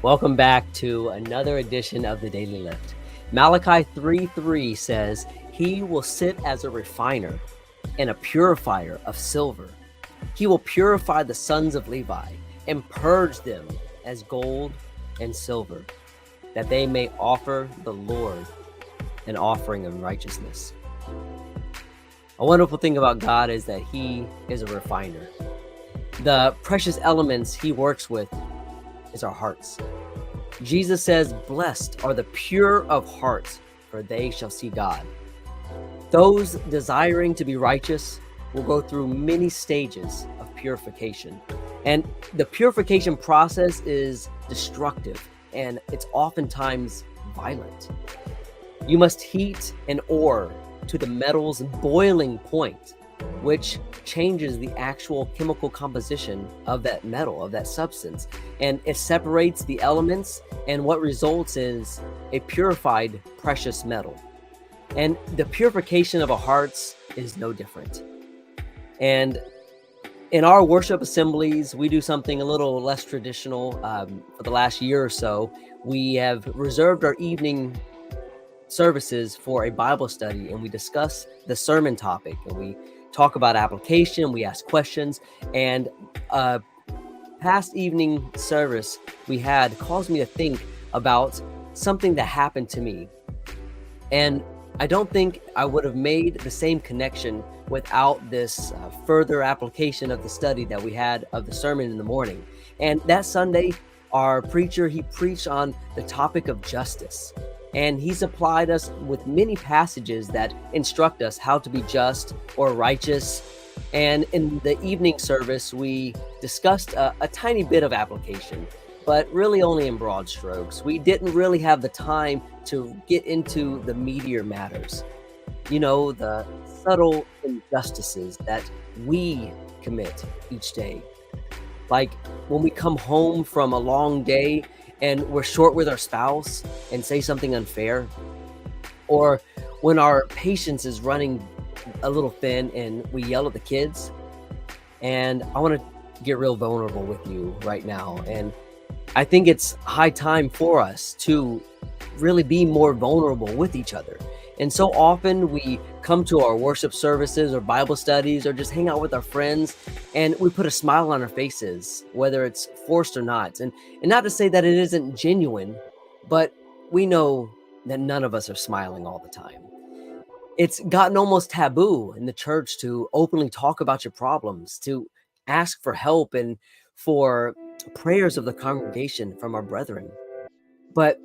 Welcome back to another edition of the Daily Lift. Malachi 3:3 says, "He will sit as a refiner and a purifier of silver. He will purify the sons of Levi and purge them as gold and silver, that they may offer the Lord an offering of righteousness." A wonderful thing about God is that He is a refiner. The precious elements He works with is our hearts. Jesus says, "Blessed are the pure of heart, for they shall see God." Those desiring to be righteous will go through many stages of purification. And the purification process is destructive, and it's oftentimes violent. You must heat an ore to the metal's boiling point, which changes the actual chemical composition of that metal, of that substance. And it separates the elements, and what results is a purified precious metal. And the purification of our hearts is no different. And in our worship assemblies, we do something a little less traditional. For the last year or so, we have reserved our evening services for a Bible study, and we discuss the sermon topic, and we talk about application, we ask questions. And past evening service we had caused me to think about something that happened to me. And I don't think I would have made the same connection without this further application of the study that we had of the sermon in the morning. And that Sunday, our preacher, he preached on the topic of justice. And he supplied us with many passages that instruct us how to be just or righteous. And in the evening service, we discussed a tiny bit of application, but really only in broad strokes. We didn't really have the time to get into the meatier matters. You know, the subtle injustices that we commit each day. Like when we come home from a long day and we're short with our spouse and say something unfair, or when our patience is running a little thin and we yell at the kids. And I want to get real vulnerable with you right now. And I think it's high time for us to really be more vulnerable with each other. And so often we come to our worship services or Bible studies or just hang out with our friends, and we put a smile on our faces, whether it's forced or not. And not to say that it isn't genuine, but we know that none of us are smiling all the time. It's gotten almost taboo in the church to openly talk about your problems, to ask for help and for prayers of the congregation from our brethren. But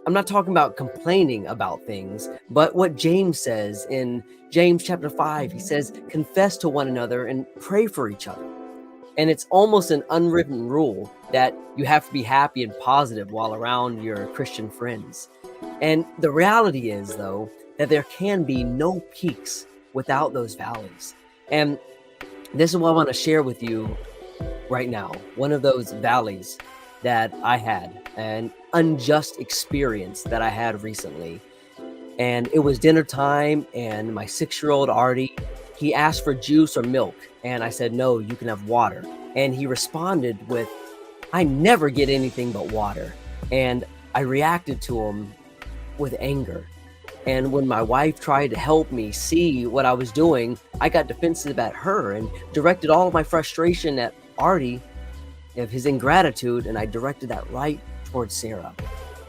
I'm not talking about complaining about things, but what James says in James chapter 5, he says, confess to one another and pray for each other. And it's almost an unwritten rule that you have to be happy and positive while around your Christian friends. And the reality is, though, that there can be no peaks without those valleys. And this is what I want to share with you right now. One of those valleys that I had, an unjust experience that I had recently. And it was dinner time, and my 6-year-old Artie, he asked for juice or milk. And I said, no, you can have water. And he responded with, I never get anything but water. And I reacted to him with anger. And when my wife tried to help me see what I was doing, I got defensive at her and directed all of my frustration at Artie of his ingratitude, and I directed that right towards Sarah.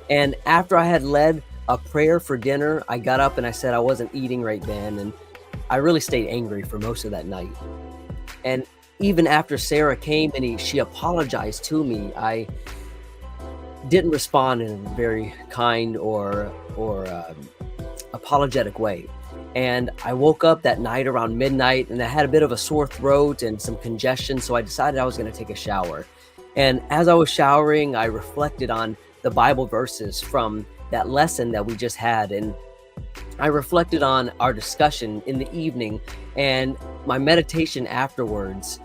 And after I had led a prayer for dinner, I got up and I said I wasn't eating right then, and I really stayed angry for most of that night. And even after Sarah came and she apologized to me, I didn't respond in a very kind or apologetic way. And I woke up that night around midnight, and I had a bit of a sore throat and some congestion, so I decided I was going to take a shower. And as I was showering, I reflected on the Bible verses from that lesson that we just had. And I reflected on our discussion in the evening and my meditation afterwards.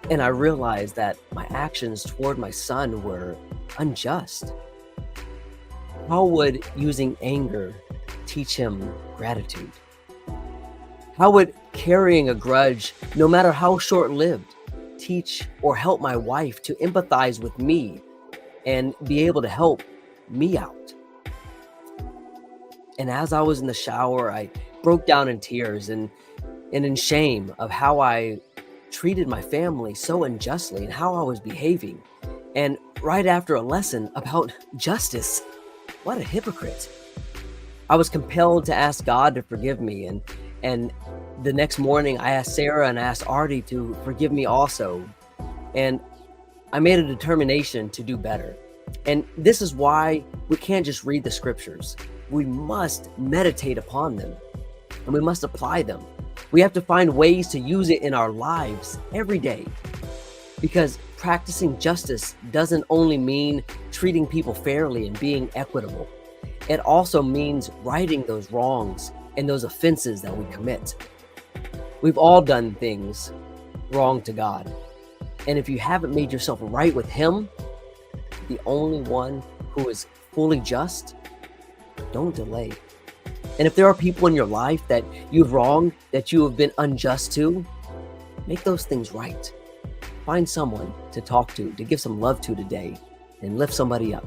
And I realized that my actions toward my son were unjust. How would using anger teach him gratitude? How would carrying a grudge, no matter how short-lived, teach or help my wife to empathize with me and be able to help me out. And as I was in the shower, I broke down in tears and in shame of how I treated my family so unjustly and how I was behaving. And right after a lesson about justice, what a hypocrite. I was compelled to ask God to forgive me. And the next morning, I asked Sarah and I asked Artie to forgive me also. And I made a determination to do better. And this is why we can't just read the scriptures. We must meditate upon them and we must apply them. We have to find ways to use it in our lives every day, because practicing justice doesn't only mean treating people fairly and being equitable. It also means righting those wrongs and those offenses that we commit. We've all done things wrong to God. And if you haven't made yourself right with Him, the only one who is fully just, don't delay. And if there are people in your life that you've wronged, that you have been unjust to, make those things right. Find someone to talk to give some love to today, and lift somebody up.